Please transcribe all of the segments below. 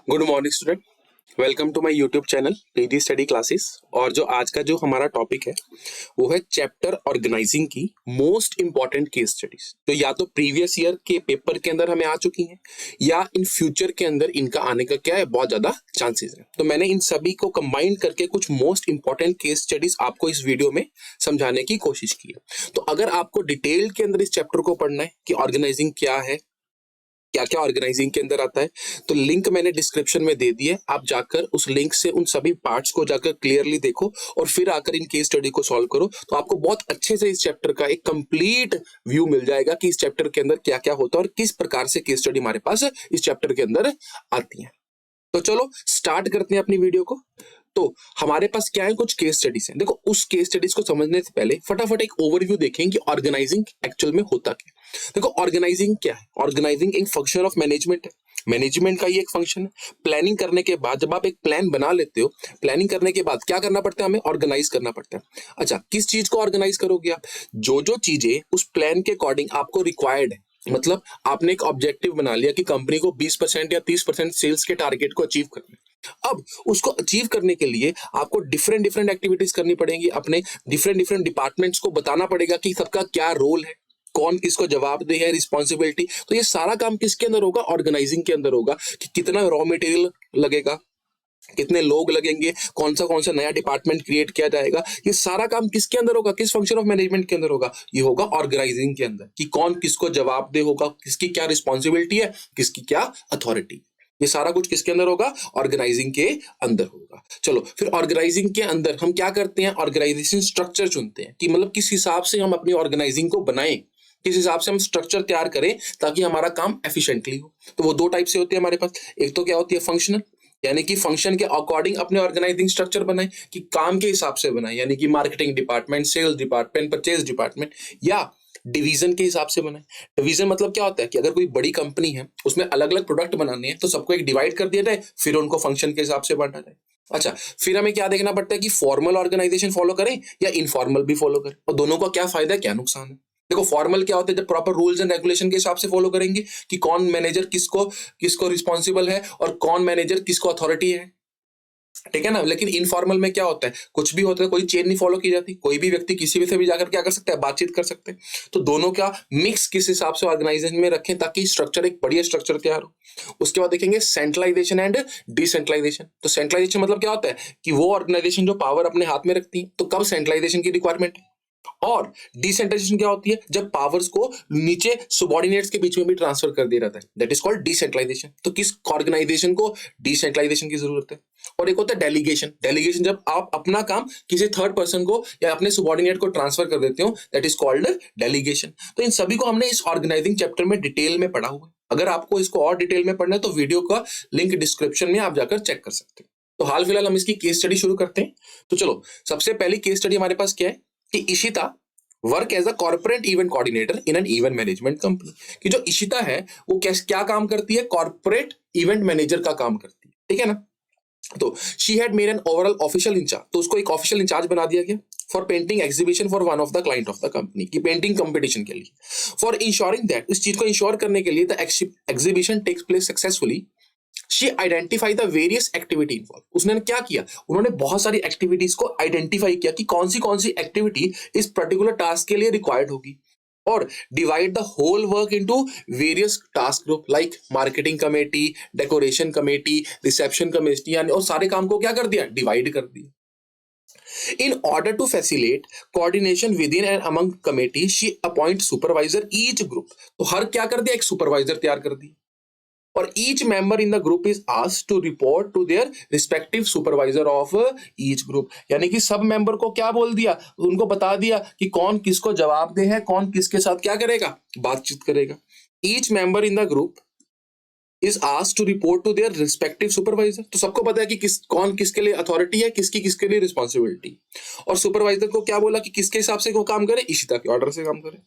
Good morning student, welcome to my YouTube channel PG study classes. और जो आज का जो हमारा टॉपिक है वो है चैप्टर ऑर्गेनाइजिंग की मोस्ट इंपॉर्टेंट केस स्टडीज। तो या तो प्रीवियस ईयर के पेपर के अंदर हमें आ चुकी हैं या इन फ्यूचर के अंदर इनका आने का क्या है, बहुत ज्यादा चांसेस है। तो मैंने इन सभी को कंबाइन करके कुछ मोस्ट इंपॉर्टेंट केस स्टडीज आपको इस वीडियो में समझाने की कोशिश की है। तो अगर आपको डिटेल के अंदर इस चैप्टर को पढ़ना है कि ऑर्गेनाइजिंग क्या है, क्या क्या ऑर्गेनाइजिंग के अंदर आता है, तो लिंक मैंने डिस्क्रिप्शन में दे दी है। आप जाकर उस लिंक से उन सभी पार्ट्स को जाकर क्लियरली देखो और फिर आकर इन केस स्टडी को सॉल्व करो। तो आपको बहुत अच्छे से इस चैप्टर का एक कंप्लीट व्यू मिल जाएगा कि इस चैप्टर के अंदर क्या क्या होता है और किस प्रकार से केस स्टडी हमारे पास इस चैप्टर के अंदर आती है। तो चलो स्टार्ट करते हैं अपनी वीडियो को। तो हमारे पास क्या है, कुछ केस स्टडीज हैं। देखो, उस केस स्टडीज को समझने से पहले फटाफट एक ओवरव्यू देखें कि ऑर्गेनाइजिंग एक्चुअल में होता क्या है। देखो, ऑर्गेनाइजिंग क्या है? ऑर्गेनाइजिंग एक फंक्शन ऑफ मैनेजमेंट है। मैनेजमेंट का ही एक फंक्शन है। प्लानिंग करने के बाद जब आप एक प्लान बना लेते हो, प्लानिंग करने के बाद क्या करना पड़ता है? हमें ऑर्गेनाइज करना पड़ता है। अच्छा, किस चीज को ऑर्गेनाइज करोगे आप? जो जो चीजें उस प्लान के अकॉर्डिंग आपको रिक्वायर्ड है। मतलब आपने एक ऑब्जेक्टिव बना लिया कि कंपनी को 20% या 30% सेल्स के टारगेट को अचीव करना है। अब उसको अचीव करने के लिए आपको डिफरेंट डिफरेंट एक्टिविटीज करनी पड़ेंगी। अपने डिफरेंट डिफरेंट डिपार्टमेंट्स को बताना पड़ेगा कि सबका क्या रोल है, कौन किसको जवाबदेह है, रिस्पॉन्सिबिलिटी। तो ये सारा काम किसके अंदर होगा? ऑर्गेनाइजिंग के अंदर होगा। कि कितना रॉ मटेरियल लगेगा, कितने लोग लगेंगे, कौन सा नया डिपार्टमेंट क्रिएट किया जाएगा, ये सारा काम किसके अंदर होगा? किस फंक्शन ऑफ मैनेजमेंट के अंदर होगा? ये होगा ऑर्गेनाइजिंग के अंदर। कि कौन किसको जवाबदेह होगा, किसकी क्या रिस्पॉन्सिबिलिटी है, किसकी क्या अथॉरिटी। ये सारा कुछ किसके अंदर होगा? ऑर्गेनाइजिंग के अंदर होगा। चलो फिर ऑर्गेनाइजिंग के अंदर हम क्या करते हैं? ऑर्गेनाइजेशन स्ट्रक्चर चुनते हैं कि मतलब किस हिसाब से हम अपनी ऑर्गेनाइजिंग को बनाएं, किस हिसाब से हम स्ट्रक्चर तैयार करें ताकि हमारा काम एफिशिएंटली हो। तो वो दो टाइप से होती है हमारे पास। एक तो क्या होती है? फंक्शनल, यानी कि फंक्शन के अकॉर्डिंग अपने ऑर्गेनाइजिंग स्ट्रक्चर बनाए, कि काम के हिसाब से बनाए, यानी कि marketing department, sales department, purchase department, या डिवीजन के हिसाब से बनाए। डिवीजन मतलब क्या होता है कि अगर कोई बड़ी कंपनी है, उसमें अलग अलग प्रोडक्ट बनाने हैं, तो सबको एक डिवाइड कर दिया जाए, फिर उनको फंक्शन के हिसाब से बांटा जाए। अच्छा, फिर हमें क्या देखना पड़ता है कि फॉर्मल ऑर्गेनाइजेशन फॉलो करें या इनफॉर्मल भी फॉलो करें, और दोनों का क्या फायदा है, क्या नुकसान है। देखो, फॉर्मल क्या होता है? जब प्रॉपर रूल्स एंड रेगुलेशन के हिसाब से फॉलो करेंगे कि कौन मैनेजर किसको किसको रिस्पॉन्सिबल है और कौन मैनेजर किसको अथॉरिटी है, ठीक है ना। लेकिन इनफॉर्मल में क्या होता है? कुछ भी होता है, कोई चेन नहीं फॉलो की जाती, कोई भी व्यक्ति किसी भी से भी जाकर क्या कर सकता है? बातचीत कर सकते हैं। तो दोनों का मिक्स किस हिसाब से ऑर्गेनाइजेशन में रखें ताकि स्ट्रक्चर एक बढ़िया स्ट्रक्चर तैयार हो। उसके बाद देखेंगे सेंट्रलाइजेशन एंड डिसेंट्रलाइजेशन। तो सेंट्रलाइजेशन मतलब क्या होता है कि वो ऑर्गेनाइजेशन जो पावर अपने हाथ में रखती है, तो कब सेंट्रलाइजेशन की रिक्वायरमेंट है। और डिसेंट्रलाइजेशन क्या होती है? जब पावर्स को नीचे सुबॉर्डिनेट्स के बीच में भी ट्रांसफर कर दिया जाता है, दैट इज कॉल्ड डिसेंट्रलाइजेशन। तो किस ऑर्गेनाइजेशन को डिसेंट्रलाइजेशन की जरूरत है। और एक होता है डेलीगेशन। डेलीगेशन जब आप अपना काम किसी थर्ड पर्सन को या अपने सुबॉर्डिनेट को ट्रांसफर कर देते हो, दैट इज कॉल्ड डेलीगेशन। तो इन सभी को हमने इस ऑर्गेनाइजिंग चैप्टर में डिटेल में पढ़ा हुआ है। अगर आपको इसको और डिटेल में पढ़ना है तो वीडियो का लिंक डिस्क्रिप्शन में आप जाकर चेक कर सकते हैं। तो हाल फिलहाल हम इसकी केस स्टडी शुरू करते हैं। तो चलो, सबसे पहली केस स्टडी हमारे पास क्या है कि Ishita work as a corporate event coordinator in an event management company. कि जो इशिता है वो क्या काम करती है? कॉर्पोरेट इवेंट मैनेजर का काम करती है, ठीक है ना। तो she had made an overall official in charge, तो उसको एक ऑफिशियल इंचार्ज बना दिया गया for painting exhibition for one of the client of the company, की पेंटिंग कंपटीशन के लिए। फॉर इंश्योरिंग दैट, इस चीज को इंश्योर करने के लिए the exhibition takes place successfully, she identify the various activity involve. उसने क्या किया? उन्होंने बहुत सारी एक्टिविटीज को आइडेंटिफाई किया कि कौन सी एक्टिविटी इस पर्टिकुलर टास्क के लिए रिक्वायर्ड होगी, और divide the whole work into various task group like marketing committee, decoration committee, reception committee, यानी और सारे काम को क्या कर दिया? डिवाइड कर दिया। In order to facilitate coordination within and among committee, she appoint supervisor each group। तो हर क्या कर दिया? एक सुपरवाइजर तैयार कर दिया। और each member in the group is asked to report to their respective supervisor of each group। यानी कि सब मेंबर को क्या बोल दिया? उनको बता दिया कि कौन किसको जवाबदेह है, कौन किसके साथ क्या करेगा? बातचीत करेगा। each member in the group is asked to report to their respective supervisor। तो सबको पता है कि कौन किसके लिए अथॉरिटी है, किसकी किसके लिए रिस्पॉन्सिबिलिटी। और सुपरवाइजर को क्या बोला कि किसके हिसाब से वो काम करे? इशिता के ऑर्डर से काम करे।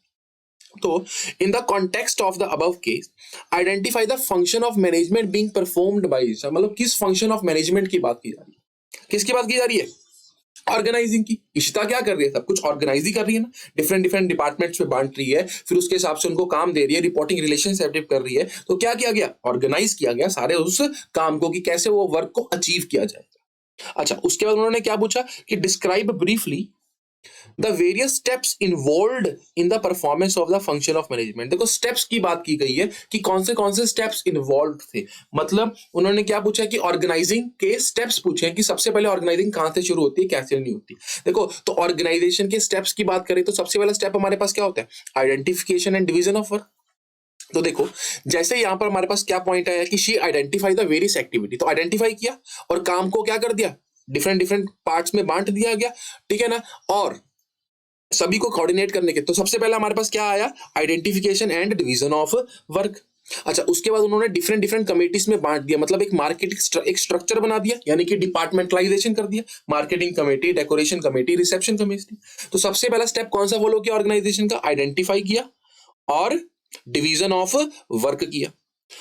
तो in the context of the above case, identify the function of management being performed by Isha. मतलब किस फंक्शन ऑफ मैनेजमेंट की बात की जा रही है? किसकी बात की जा रही है? ऑर्गेनाइजिंग की। इशिता क्या कर रही है, सब कुछ ऑर्गेनाइज ही कर रही है ना, डिफरेंट डिफरेंट डिपार्टमेंट्स में बांट रही है, फिर उसके हिसाब से उनको काम दे रही है, रिपोर्टिंग रिलेशन सेटअप कर रही है। तो क्या किया गया, ऑर्गेनाइज किया गया सारे उस काम को कि कैसे वो वर्क को अचीव किया जाए। अच्छा, उसके बाद उन्होंने क्या पूछा कि describe briefly the various steps involve in the performance of the function of management. देखो स्टेप्स की बात की गई है कि कौन से स्टेप्स इन्वॉल्व थे। मतलब उन्होंने क्या पूछा कि ऑर्गेनाइजिंग के स्टेप्स पूछे कि सबसे पहले ऑर्गेनाइजिंग कहां से शुरू होती है, कैसे नहीं होती। देखो तो ऑर्गेनाइजेशन के स्टेप्स की बात करें तो सबसे पहला स्टेप हमारे पास क्या होता है, identification and division of work. तो देखो जैसे यहां पर हमारे पास क्या पॉइंट आया कि she identify the various activity, तो आइडेंटिफाई किया और काम को क्या कर दिया, डिफरेंट डिफरेंट पार्ट्स में बांट दिया गया, ठीक है ना। और सभी को कोऑर्डिनेट करने के, तो सबसे पहला हमारे पास क्या आया, identification and division of work. अच्छा, उसके बाद उन्होंने डिफरेंट डिफरेंट कमेटीज में बांट दिया, मतलब एक मार्केटिंग एक स्ट्रक्चर बना दिया, यानी कि डिपार्टमेंटलाइजेशन कर दिया, marketing committee, decoration committee, reception committee. तो सबसे पहला स्टेप कौन सा फॉलो किया ऑर्गेनाइजेशन का, आइडेंटिफाई किया और डिवीजन ऑफ वर्क किया।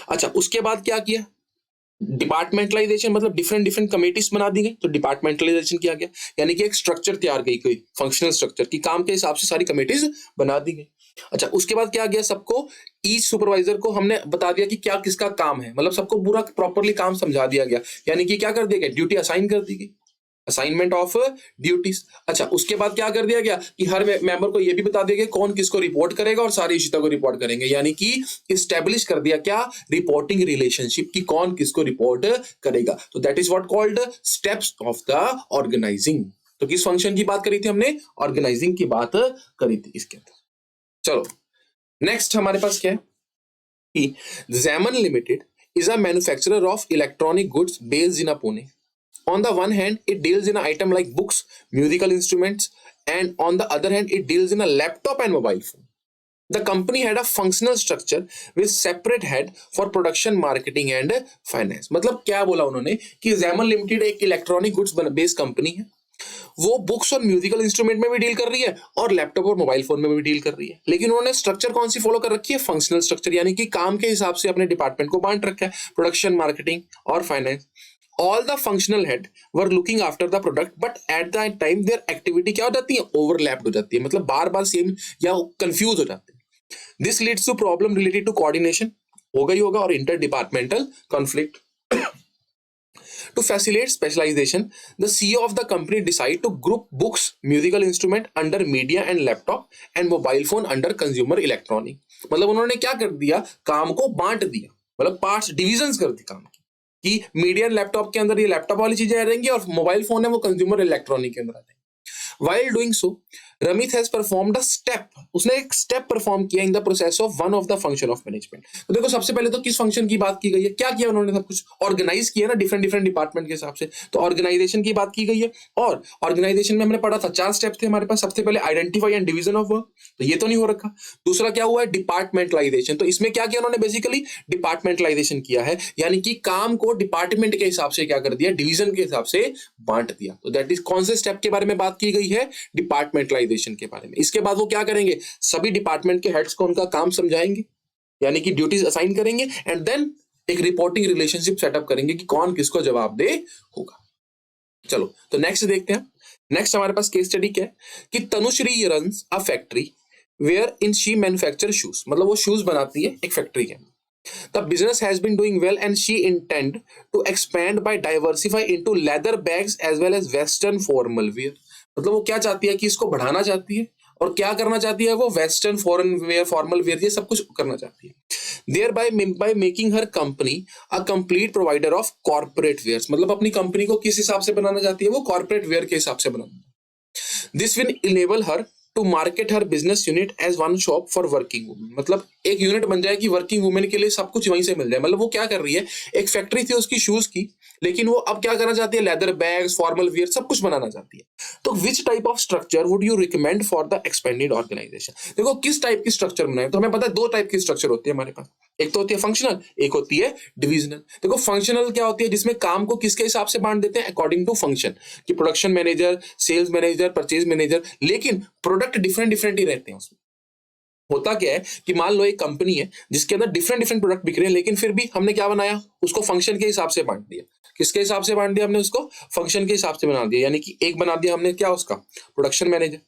अच्छा, उसके बाद क्या किया, डिपार्टमेंटलाइजेशन, मतलब डिफरेंट डिफरेंट कमेटीज बना दी गई, तो डिपार्टमेंटलाइजेशन किया गया, यानी कि एक स्ट्रक्चर तैयार की गई, फंक्शनल स्ट्रक्चर की काम के हिसाब से सारी कमेटीज बना दी गई। अच्छा, उसके बाद क्या गया, सबको ईच सुपरवाइजर को हमने बता दिया कि क्या किसका काम है, मतलब सबको पूरा प्रॉपरली काम समझा दिया गया, यानी कि क्या कर दिया गया, ड्यूटी असाइन कर दी गई, असाइनमेंट ऑफ ड्यूटीज। अच्छा, उसके बाद क्या कर दिया गया कि हर मेंबर को यह भी बता दिया गया कौन किसको रिपोर्ट करेगा और सारी इशिता को रिपोर्ट करेंगे, यानी कि इस्टेब्लिश कर दिया क्या, रिपोर्टिंग रिलेशनशिप की कौन किसको रिपोर्ट करेगा। तो that is what called steps of the organizing. तो किस फंक्शन की बात करी थी हमने, ऑर्गेनाइजिंग की बात करी थी इसके अंदर। चलो नेक्स्ट हमारे पास क्या है कि Zeman Limited is a manufacturer of electronic goods based in Pune. On the one hand, it deals in an item like books, musical instruments, and on the other hand, it deals in a laptop and mobile phone. The company had a functional structure with separate head for production, marketing and finance. मतलब क्या बोला उन्होंने कि Zeman Limited एक electronic goods based company है, वो books और musical instrument में भी डील कर रही है और लैपटॉप और मोबाइल फोन में भी डील कर रही है, लेकिन उन्होंने स्ट्रक्चर कौन सी फॉलो कर रखी है, फंक्शनल स्ट्रक्चर, यानी कि काम के हिसाब से अपने डिपार्टमेंट को बांट रखा है, प्रोडक्शन, मार्केटिंग और finance. All the functional head were looking after the product, but at the time there activity क्या हो जाती है, ओवरलैप्ड हो जाती है, मतलब बार बार सेम या कंफ्यूज हो जाते हैं। This leads to problem related to coordination, होगा ही होगा, और inter departmental conflict. To facilitate specialization, the CEO of the company decided to group books, musical instrument under media and laptop, and mobile phone under consumer electronic. मतलब उन्होंने क्या कर दिया, काम को बांट दिया, मतलब पार्ट्स, डिविजन्स कर दी काम की, कि मीडिया एंड लैपटॉप के अंदर ये लैपटॉप वाली चीजें आ रहेंगी और मोबाइल फोन है वो कंज्यूमर इलेक्ट्रॉनिक के अंदर आ जाएंगे। While doing so, Ramit has performed a step, उसने एक स्टेप परफॉर्म किया in the process of one of the function of management. तो देखो सबसे पहले तो किस फंक्शन की बात की गई है, क्या किया उन्होंने, सब कुछ ऑर्गेनाइज किया ना डिफरेंट डिफरेंट डिपार्टमेंट के हिसाब से, तो ऑर्गेनाइजेशन की बात की गई है। और ऑर्गेनाइजेशन में हमने पढ़ा था 4 स्टेप थे हमारे पास, सबसे पहले identify and division of work, तो ये तो नहीं हो रखा। दूसरा क्या हुआ है, डिपार्टमेंटलाइजेशन, तो इसमें क्या किया उन्होंने, बेसिकली डिपार्टमेंटलाइजेशन किया है, यानी कि काम को डिपार्टमेंट के हिसाब से क्या कर दिया, डिवीजन के हिसाब से बांट दिया। तो दैट इज कौन से स्टेप के बारे में बात की गई है, डिपार्टमेंटलाइजेशन के बारे में। इसके बाद वो क्या करेंगे, सभी डिपार्टमेंट के हेड्स को उनका काम समझाएंगे, यानी कि ड्यूटीज असाइन करेंगे, एंड देन एक रिपोर्टिंग रिलेशनशिप सेटअप करेंगे कि कौन किसको जवाबदेह होगा। चलो तो नेक्स्ट देखते हैं। नेक्स्ट हमारे पास केस स्टडी क्या है कि Tanushree runs a factory wherein she manufacture shoes, मतलब वो शूज बनाती है एक फैक्ट्री के अंदर। The business has been doing well and she intend to expand by diversify into leather bags as well as western formal wear. मतलब वो क्या चाहती है कि इसको बढ़ाना चाहती है और क्या करना चाहती है, वो western foreign wear, formal wear, ये सब कुछ करना चाहती है। Thereby making her company a complete provider of corporate wears, मतलब अपनी कंपनी को किस हिसाब से बनाना चाहती है, वो कॉर्पोरेट वेयर के हिसाब से बनाना। This will enable her to market her business unit as one shop for working women, मतलब एक यूनिट बन जाए कि वर्किंग वुमेन के लिए सब कुछ वहीं से मिल जाए। मतलब वो क्या कर रही है, एक फैक्ट्री थी उसकी शूज की, लेकिन वो अब क्या करना चाहती है, लेदर बैग्स, फॉर्मल वियर, सब कुछ बनाना चाहती है। तो which type of structure would you recommend for the expanded organization. देखो किस टाइप की स्ट्रक्चर बनाए, तो हमें पता है 2 टाइप की स्ट्रक्चर होती है हमारे पास, एक तो होती है फंक्शनल, एक होती है डिविजनल। देखो फंक्शनल क्या होती है, जिसमें काम को किसके हिसाब से बांट देते हैं, अकॉर्डिंग टू फंक्शन, कि production manager, sales manager, purchase manager, लेकिन प्रोडक्ट डिफरेंट डिफरेंट ही रहते हैं उसमें। होता क्या है कि मान लो एक कंपनी है जिसके अंदर डिफरेंट डिफरेंट प्रोडक्ट बिक रहे हैं, लेकिन फिर भी हमने क्या बनाया, उसको फंक्शन के हिसाब से बांट दिया किसके हिसाब से बांट दिया हमने उसको, फंक्शन के हिसाब से बना दिया, यानी कि एक बना दिया हमने क्या उसका, प्रोडक्शन मैनेजर,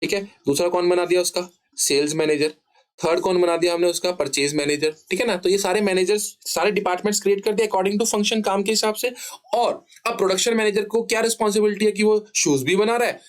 ठीक है। दूसरा कौन बना दिया उसका, सेल्स मैनेजर। थर्ड कौन बना दिया हमने उसका, परचेज मैनेजर, ठीक है ना। तो ये सारे मैनेजर्स, सारे डिपार्टमेंट्स क्रिएट कर दिए अकॉर्डिंग टू फंक्शन, काम के हिसाब से। और अब प्रोडक्शन मैनेजर को क्या रिस्पॉन्सिबिलिटी है कि वो शूज भी बना रहा है,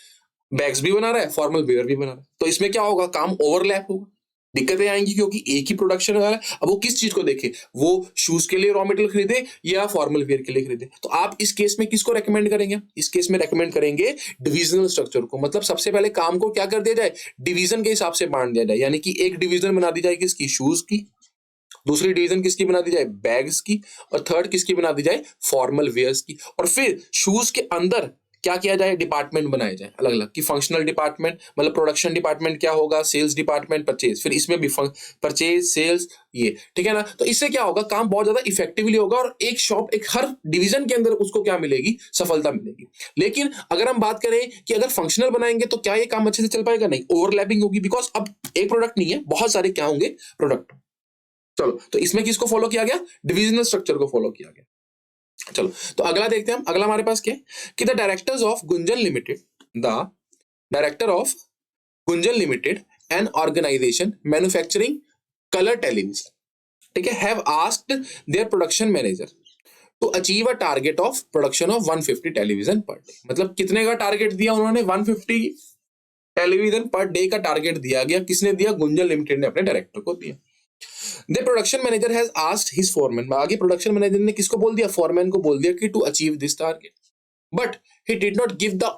बैग्स भी बना रहा है, फॉर्मल वेयर भी बना रहा है। तो इसमें क्या होगा, काम ओवरलैप होगा, दिक्कतें आएंगी, क्योंकि एक ही प्रोडक्शन वाला है। अब वो किस चीज को देखे, वो शूज के लिए रॉ मटेरियल खरीदे या फॉर्मल वेयर के लिए खरीदे। तो आप इस केस में किसको रेकमेंड करेंगे, इस केस में रेकमेंड करेंगे डिविजनल स्ट्रक्चर को। मतलब सबसे पहले काम को क्या कर दिया जाए, डिवीजन के हिसाब से बांट दिया जाए, यानी कि एक डिवीजन बना दी जाए किसकी, शूज की, दूसरी डिवीजन किसकी बना दी जाए, बैग्स की, और थर्ड किसकी बना दी जाए, फॉर्मल वेयर्स की। और फिर शूज के अंदर क्या किया जाए, डिपार्टमेंट बनाए जाए अलग अलग, कि फंक्शनल डिपार्टमेंट, मतलब प्रोडक्शन डिपार्टमेंट क्या होगा, सेल्स डिपार्टमेंट, परचेज, फिर इसमें भी परचेज, सेल्स, ये, ठीक है ना। तो इससे क्या होगा, काम बहुत ज्यादा इफेक्टिवली होगा, और एक शॉप, एक हर डिवीजन के अंदर उसको क्या मिलेगी, सफलता मिलेगी। लेकिन अगर हम बात करें कि अगर फंक्शनल बनाएंगे तो क्या ये काम अच्छे से चल पाएगा, नहीं, ओवरलैपिंग होगी, बिकॉज अब एक प्रोडक्ट नहीं है, बहुत सारे क्या होंगे, प्रोडक्ट। चलो, तो इसमें किसको फॉलो किया गया, डिविजनल स्ट्रक्चर को फॉलो किया गया। चलो, तो अगला देखते हैं हम। अगला हमारे पास क्या है कि the directors of Gunjan limited, the director of Gunjan limited an organization manufacturing colour television, ठीक है, have asked their production manager to achieve a target of production of 150 television per day. मतलब कितने का टारगेट दिया उन्होंने, 150 टेलीविजन पर डे का target दिया गया। किसने दिया, गुंजन लिमिटेड ने अपने डायरेक्टर को दिया। The production manager has asked his foreman, आगे प्रोडक्शन मैनेजर ने किसको बोल दिया, फोरमैन को बोल दिया कि to achieve this target, but he did not give the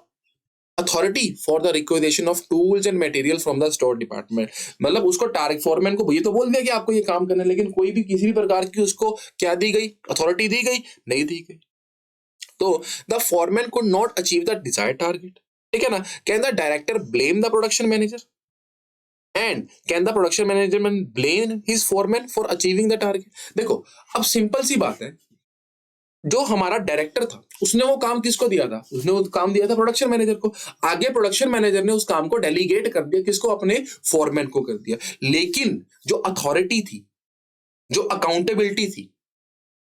authority for the requisition of tools and material from the store department. मतलब उसको टारगेट, फोरमैन को ये तो बोल दिया कि आपको ये काम करना है, लेकिन कोई भी किसी भी प्रकार की उसको क्या दी गई, अथॉरिटी दी गई, नहीं दी गई। तो the foreman could not achieve the desired target, ठीक है ना। Can the director blame the production manager, and can the production management blame his foreman for achieving the target. देखो, अब सिंपल सी बात है, जो हमारा डायरेक्टर था उसने वो काम किसको दिया था, उसने वो काम दिया था प्रोडक्शन मैनेजर को। आगे प्रोडक्शन मैनेजर ने उस काम को डेलीगेट कर दिया, किसको, अपने फोरमैन को कर दिया। लेकिन जो अथॉरिटी थी, जो अकाउंटेबिलिटी थी,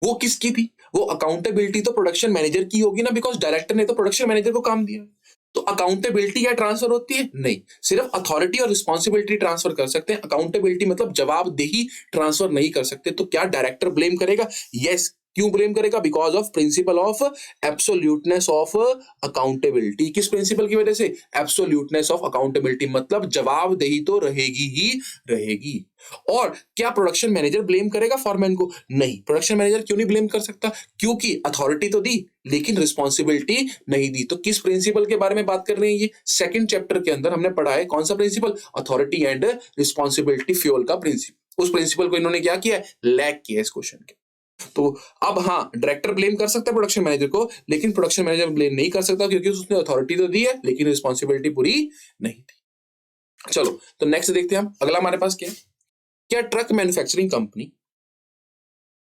वो किसकी थी, वो अकाउंटेबिलिटी तो प्रोडक्शन मैनेजर की होगी ना, बिकॉज डायरेक्टर ने तो प्रोडक्शन मैनेजर को काम दिया। तो अकाउंटेबिलिटी क्या ट्रांसफर होती है, नहीं, सिर्फ अथॉरिटी और रिस्पॉन्सिबिलिटी ट्रांसफर कर सकते हैं, अकाउंटेबिलिटी मतलब जवाबदेही ट्रांसफर नहीं कर सकते। तो क्या डायरेक्टर ब्लेम करेगा, यस। क्यों ब्लेम करेगा, because of principle of absoluteness of accountability. किस प्रिंसिपल की वजह से, एब्सोल्यूटनेस ऑफ अकाउंटेबिलिटी, मतलब जवाबदेही तो रहेगी ही रहेगी। और क्या प्रोडक्शन मैनेजर ब्लेम करेगा फॉरमैन को, नहीं, प्रोडक्शन मैनेजर क्यों नहीं ब्लेम कर सकता, क्योंकि अथॉरिटी तो दी लेकिन रिस्पॉन्सिबिलिटी नहीं दी। तो किस प्रिंसिपल के बारे में बात कर रहे हैं, ये सेकंड चैप्टर के अंदर हमने पढ़ा है, कौन सा प्रिंसिपल, अथॉरिटी एंड रिस्पॉन्सिबिलिटी फ्यूल का प्रिंसिपल। उस प्रिंसिपल को इन्होंने क्या किया, लैग किया इस क्वेश्चन के। तो अब हाँ, डायरेक्टर ब्लेम कर सकता है प्रोडक्शन मैनेजर को, लेकिन प्रोडक्शन मैनेजर ब्लेम नहीं कर सकता, क्योंकि उसने अथॉरिटी तो दी है लेकिन रिस्पॉन्सिबिलिटी पूरी नहीं थी। चलो, तो नेक्स्ट देखते हैं हम। अगला हमारे पास क्या है, क्या truck manufacturing company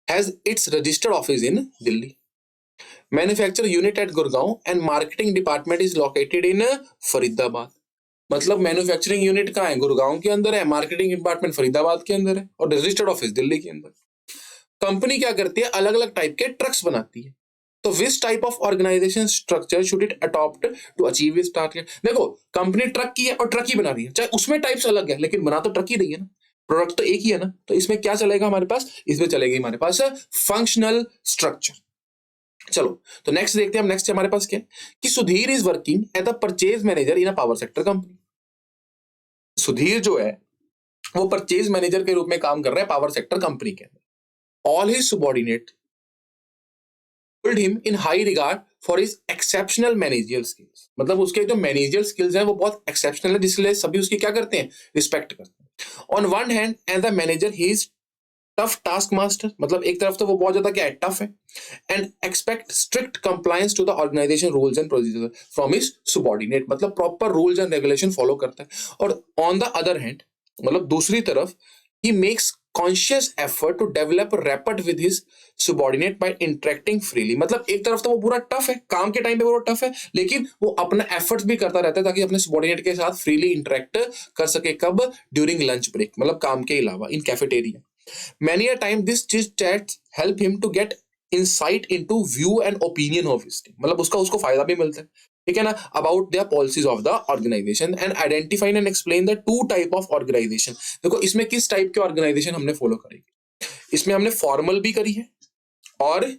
has its registered office in Delhi, manufacture unit at Gurgaon and marketing department is located in Faridabad. मतलब मैन्युफैक्चरिंग यूनिट कहाँ है, गुड़गांव के अंदर है, मार्केटिंग डिपार्टमेंट फरीदाबाद के अंदर है, और रजिस्टर्ड ऑफिस दिल्ली के अंदर। कंपनी क्या करती है, अलग अलग टाइप के ट्रक्स बनाती है। तो which type of organization structure should it adopt to achieve this target. देखो, कंपनी ट्रक की है और ट्रक ही बना रही है, चाहे उसमें टाइप्स अलग है, लेकिन बना तो ट्रक ही रही है ना, प्रोडक्ट तो एक ही है ना। तो इसमें क्या चलेगा हमारे पास, इसमें चलेगी हमारे पास फंक्शनल स्ट्रक्चर। चलो, तो नेक्स्ट देखते हैं हम। नेक्स्ट हमारे पास क्या है कि Sudhir is working as a purchase manager in a power sector company. Sudhir जो है वो परचेज मैनेजर के रूप में काम कर रहा है पावर सेक्टर कंपनी के अंदर। All his subordinate hold him in high regard for his exceptional managerial skills। मतलब उसके जो मैनेजरियल स्किल्स हैं वो बहुत एक्सेप्शनल है, जिसलिए सभी उसकी क्या करते हैं, रिस्पेक्ट करते हैं। On one hand, as a manager, he is tough task master, मतलब एक तरफ तो वो बहुत ज्यादा क्या है, टफ है, and expect strict compliance to the organization rules and procedures from his subordinate, मतलब proper rules and regulation follow करता है। और on the other hand, मतलब दूसरी तरफ, he makes conscious effort to develop rapport with his subordinate by interacting freely। मतलब एक तरफ तो वो पूरा टफ है, काम के टाइम पे वो टफ है, लेकिन वो अपना एफर्ट्स भी करता रहता है ताकि अपने subordinate के साथ फ्रीली इंटरेक्ट कर सके। कब, ड्यूरिंग लंच ब्रेक, मतलब काम के अलावा, इन cafeteria. Many a time this chit chat help him to get insight into view and opinion of his team, मतलब उसको फायदा भी मिलता है, ठीक है ना, about the policies of the organization and identify and explain the two type of organization. देखो इसमें किस टाइप के ऑर्गेनाइजेशन हमने फॉलो करेगी, इसमें हमने फॉर्मल भी करी है और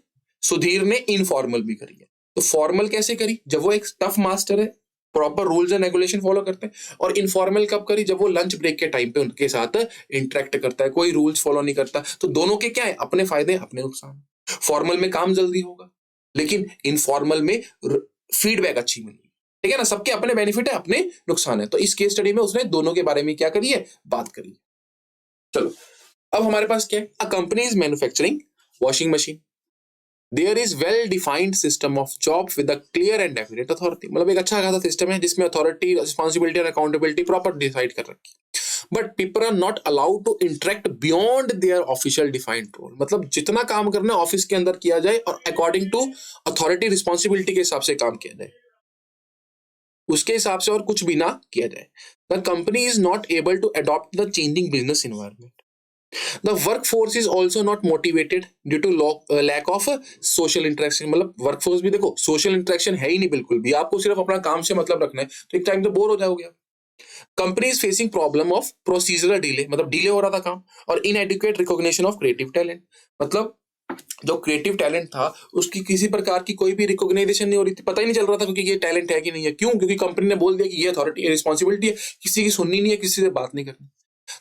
सुधीर ने इनफॉर्मल भी करी है। तो फॉर्मल कैसे करी, जब वो एक टफ मास्टर है, proper rules and regulation follow करते हैं, और इनफॉर्मल कब करी, जब वो लंच ब्रेक के टाइम पे उनके साथ इंटरेक्ट करता है, कोई रूल्स फॉलो नहीं करता। तो दोनों के क्या है, अपने फायदे अपने नुकसान। फॉर्मल में काम जल्दी होगा, लेकिन इनफॉर्मल में फीडबैक अच्छी मिलेगी, ठीक है ना, सबके अपने बेनिफिट है अपने नुकसान है। तो इस केस स्टडी में उसने दोनों के बारे में क्या करी है, बात करी है। चलो अब हमारे पास क्या है, a company is manufacturing washing machine, there is well defined system of job with a clear and definite authority, मतलब एक अच्छा खासा सिस्टम है जिसमें अथॉरिटी, रिस्पॉन्सिबिलिटी और अकाउंटेबिलिटी प्रॉपर डिसाइड कर रखी। But people are not allowed to interact beyond their official defined role, मतलब जितना काम करना है ऑफिस के अंदर किया जाए और अकॉर्डिंग टू अथॉरिटी रिस्पॉन्सिबिलिटी के हिसाब से काम किया जाए, उसके हिसाब से और कुछ भी ना किया जाए। The company is not able to adopt the changing business environment. The workforce is also not motivated due to lack of social interaction, मतलब वर्कफोर्स भी देखो सोशल इंटरेक्शन है ही नहीं बिल्कुल भी, आपको सिर्फ अपना काम से मतलब रखना है, तो एक टाइम तो बोर हो जाओगे। Company is facing problem of procedural delay, मतलब डिले हो रहा था काम, और इनएडिक्वेट रिकॉग्निशन ऑफ क्रिएटिव टैलेंट, मतलब जो क्रिएटिव टैलेंट था उसकी किसी प्रकार की कोई भी रिकॉग्नाइजेशन नहीं हो रही थी, पता ही नहीं चल रहा था क्योंकि ये टैलेंट है कि नहीं है। क्यों, क्योंकि कंपनी ने बोल दिया कि ये अथॉरिटी रिस्पॉन्सिबिलिटी है, किसी की सुननी नहीं है, किसी से बात नहीं करनी।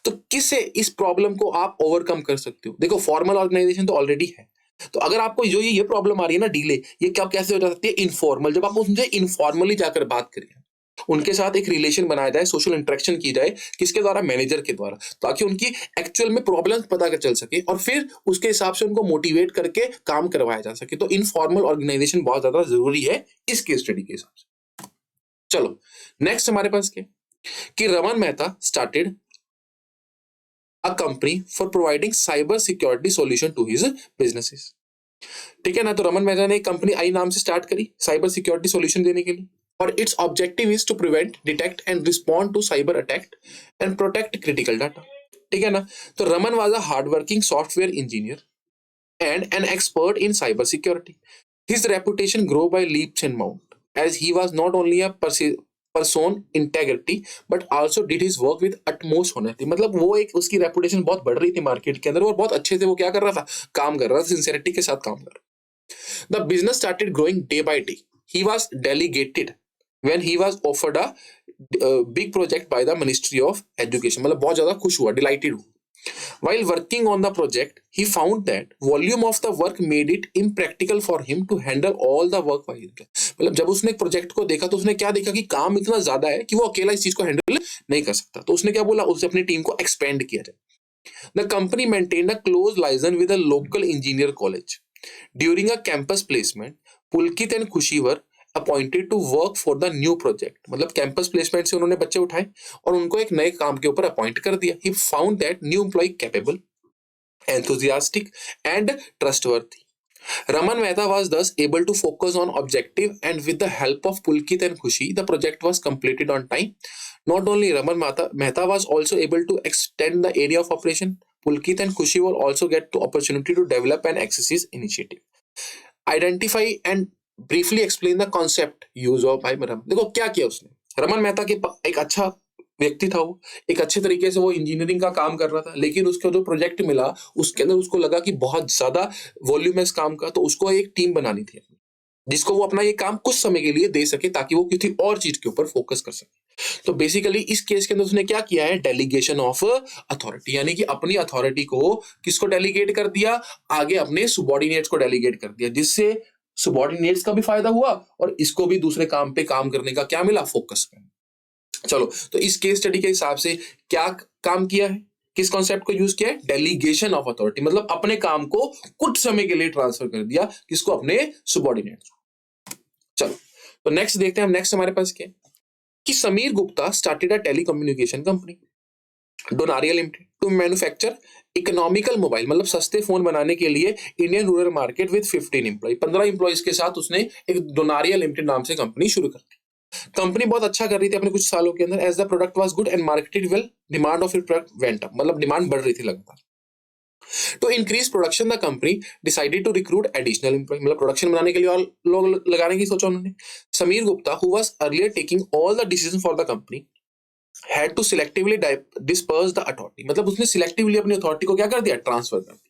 तो किससे इस प्रॉब्लम को आप ओवरकम कर सकते हो, देखो फॉर्मल ऑर्गेनाइजेशन तो ऑलरेडी है, तो अगर आपको जो ये प्रॉब्लम आ रही है ना डिले, ये क्या कैसे हो सकती है, इनफॉर्मल, जब आप उनसे इनफॉर्मली जाकर बात करिए, उनके साथ एक रिलेशन बनाया जाए, सोशल इंटरेक्शन की जाए, किसके द्वारा, मैनेजर के द्वारा, ताकि उनकी एक्चुअल में प्रॉब्लम्स पता कर चल सके और फिर उसके हिसाब से उनको मोटिवेट करके काम करवाया जा सके। तो इनफॉर्मल ऑर्गेनाइजेशन बहुत ज्यादा जरूरी है इस केस स्टडी के हिसाब से। चलो नेक्स्ट हमारे पास क्या, कि Raman Mehta started a company for providing cyber security solution to his businesses, ठीक है ना। तो रमन मेहता ने एक कंपनी आई नाम से स्टार्ट करी साइबर सिक्योरिटी सॉल्यूशन देने के लिए, और its objective is to prevent, detect and respond to cyber attack and protect critical data, ठीक है ना। तो Raman was a hard working software engineer and an expert in cyber security. His reputation grow by leaps and bound as he was not only a person integrity but also did his work with utmost honesty, मतलब वो एक उसकी reputation बहुत बढ़ रही थी market के अंदर, और बहुत अच्छे से वो क्या कर रहा था, काम कर रहा था, सिंसियरिटी के साथ काम कर रहा था। The business started growing day by day, he was delegated when he was offered a big project by the Ministry of Education, मतलब बहुत ज्यादा खुश हुआ, डिलाइटेड हुआ। While working on the project, he found that volume of the work made it impractical for him to handle all the work by himself, मतलब जब उसने एक प्रोजेक्ट को देखा तो उसने क्या देखा कि काम इतना ज्यादा है कि वो अकेला इस चीज को हैंडल नहीं कर सकता, तो उसने क्या बोला, उससे अपनी टीम को एक्सपेंड किया जाए। The company maintained a close liaison with a local engineer college. During a campus placement, Pulkit and Khushi were appointed to work for the new project, मतलब कैंपस प्लेसमेंट से उन्होंने बच्चे उठाए और उनको एक नए काम के ऊपर अपॉइंट कर दिया। He found that new employ capable, enthusiastic and trustworthy. Raman Mehta was thus able to focus on objective, and with the help of Pulkit and Khushi, the project was completed on time. Not only Raman Mehta was also able to extend the area of operation. Pulkit and Khushi will also get the opportunity to develop an exercise initiative. Identify and briefly explain the concept use of भाई रमन। देखो क्या किया उसने, रमन मेहता के एक अच्छा व्यक्ति था, वो एक अच्छे तरीके से वो इंजीनियरिंग का काम कर रहा था, लेकिन उसका जो प्रोजेक्ट मिला उसके अंदर उसको लगा कि बहुत ज्यादा वॉल्यूम है इस काम का, तो उसको एक टीम बनानी थी जिसको वो अपना ये काम कुछ समय के लिए दे सके ताकि वो किसी और चीज के ऊपर फोकस कर सके। तो बेसिकली इस केस के अंदर उसने क्या किया है, डेलीगेशन ऑफ अथॉरिटी, यानी कि अपनी अथॉरिटी को किसको डेलीगेट कर दिया, आगे अपने सुबॉर्डिनेट्स को डेलीगेट कर दिया, जिससे सुबॉर्डिनेट्स का भी फायदा हुआ और इसको भी दूसरे काम पे काम करने का क्या मिला, फोकस में। चलो तो इस केस स्टडी के हिसाब से क्या काम किया है, किस कॉन्सेप्ट को यूज किया है, डेलीगेशन ऑफ अथॉरिटी, मतलब अपने काम को कुछ समय के लिए ट्रांसफर कर दिया, किसको, अपने सुबॉर्डिनेट्स। चलो तो नेक्स्ट देखते हैं हम, नेक्स्ट हमारे पास क्या है, कि Sameer Gupta started a telecommunication company Donaria limited to manufacture economical mobile, मतलब सस्ते फोन बनाने के लिए Indian rural market with 15 employees के साथ उसने एक डोनारिया लिमिटेड नाम से कंपनी शुरू कर दी। कंपनी बहुत अच्छा कर रही थी अपने कुछ सालों के अंदर, as the product was good and marketed well, demand of it product went up, मतलब डिमांड बढ़ रही थी लगातार। To increase production, the company decided to recruit additional employee. मतलब प्रोडक्शन बनाने के लिए और लोग लगाने की सोचा उन्होंने. Sameer Gupta, who was earlier taking all the decisions for the company, had to selectively disperse the authority. मतलब उसने selectively अपनी authority को क्या कर दिया, ट्रांसफर कर दिया.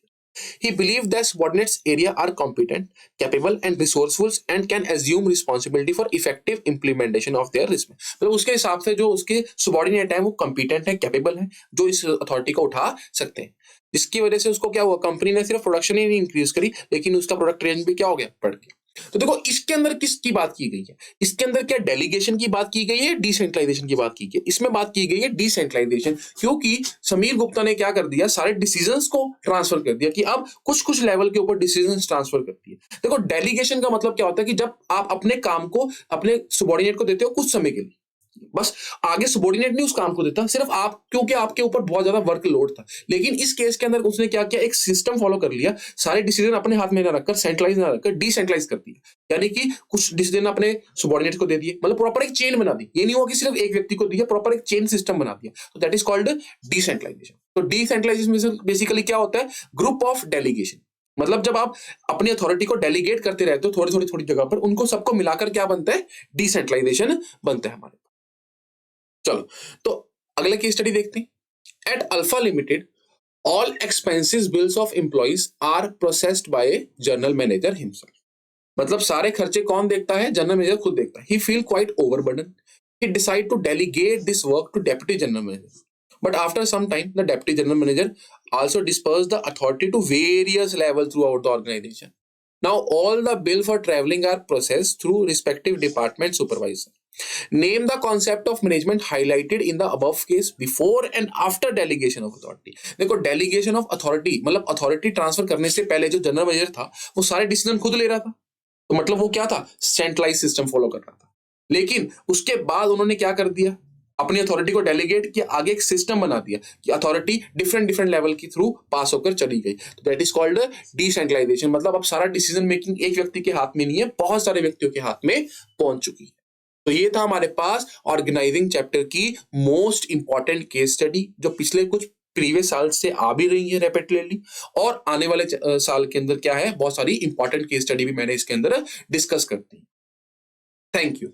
He believed that subordinates area are competent, capable and resourceful and can assume responsibility for effective implementation of their risk. मतलब उसके हिसाब से जो उसके subordinate हैं वो competent है, capable है, जो इस authority को उठा सकते हैं. जिसकी वजह से उसको क्या हुआ, कंपनी ने सिर्फ प्रोडक्शन ही नहीं इंक्रीज करी लेकिन उसका प्रोडक्ट रेंज भी क्या हो गया, बढ़ गया. तो देखो इसके अंदर किसकी बात की गई है, इसके अंदर क्या डेलीगेशन की बात की गई है, डिसेंट्रलाइजेशन की बात की गई है. इसमें बात की गई है डिसेंट्रलाइजेशन, क्योंकि समीर गुप्ता ने क्या कर दिया, सारे डिसीजंस को ट्रांसफर कर दिया कि अब कुछ कुछ लेवल के ऊपर डिसीजंस ट्रांसफर करती है. देखो डेलीगेशन का मतलब क्या होता है कि जब आप अपने काम को अपने सबॉर्डिनेट को देते हो कुछ समय के लिए, बस आगे सबॉर्डिनेट नहीं उस काम को देता, सिर्फ आप, क्योंकि आपके ऊपर बहुत ज्यादा वर्कलोड था. लेकिन इस केस के अंदर उसने क्या किया, एक सिस्टम फॉलो कर लिया, सारे डिसीजन अपने हाथ में ना रखकर, सेंट्रलाइज ना रखकर डिसेंट्रलाइज कर दिया. यानी कि कुछ डिसीजन अपने सबॉर्डिनेट को दे दिए, मतलब प्रॉपर एक चेन बना दी. ये नहीं हुआ कि सिर्फ एक व्यक्ति को दिया, प्रॉपर एक चेन सिस्टम बना दिया. तो दैट इज कॉल्ड डिसेंट्रलाइजेशन. तो डिसेंट्रलाइजेशन में बेसिकली क्या होता है, ग्रुप ऑफ डेलीगेशन. मतलब जब आप अपनी अथॉरिटी को डेलीगेट करते रहते हो थोड़ी थोड़ी जगह पर, उनको सबको मिलाकर क्या बनता है, डिसेंट्रलाइजेशन बनता है हमारे. चलो तो अगला केस स्टडी देखते हैं. At alpha limited all expenses bills of employees are processed by general manager himself. मतलब सारे खर्चे कौन देखता है, जनरल मैनेजर खुद देखता है. He feel quite overburden. He decide to delegate this work to deputy general manager. But after some time, the deputy general manager also dispersed the authority to various levels throughout the organization. Now all the bill for traveling are processed through respective department supervisor. Name the concept of management highlighted in the above case before and after delegation of authority. देखो delegation of authority मतलब authority transfer करने से पहले जो general manager था वो सारे decision खुद ले रहा था, तो मतलब वो क्या था, सेंट्रलाइज सिस्टम फॉलो कर रहा था. लेकिन उसके बाद उन्होंने क्या कर दिया, अपनी अथॉरिटी को डेलीगेट किया, आगे एक सिस्टम बना दिया कि अथॉरिटी डिफरेंट लेवल के थ्रू पास होकर चली गई. तो दैट इज कॉल्ड डिसेंट्रलाइजेशन. मतलब अब सारा डिसीजन मेकिंग एक व्यक्ति के हाथ में नहीं है, बहुत सारे व्यक्तियों के हाथ में पहुंच चुकी है. तो ये था हमारे पास ऑर्गेनाइजिंग चैप्टर की मोस्ट इंपॉर्टेंट केस स्टडी, जो पिछले कुछ प्रीवियस साल से आ भी रही है रेपिटेडली, और आने वाले साल के अंदर क्या है, बहुत सारी इंपॉर्टेंट केस स्टडी भी मैंने इसके अंदर डिस्कस करती. Thank you.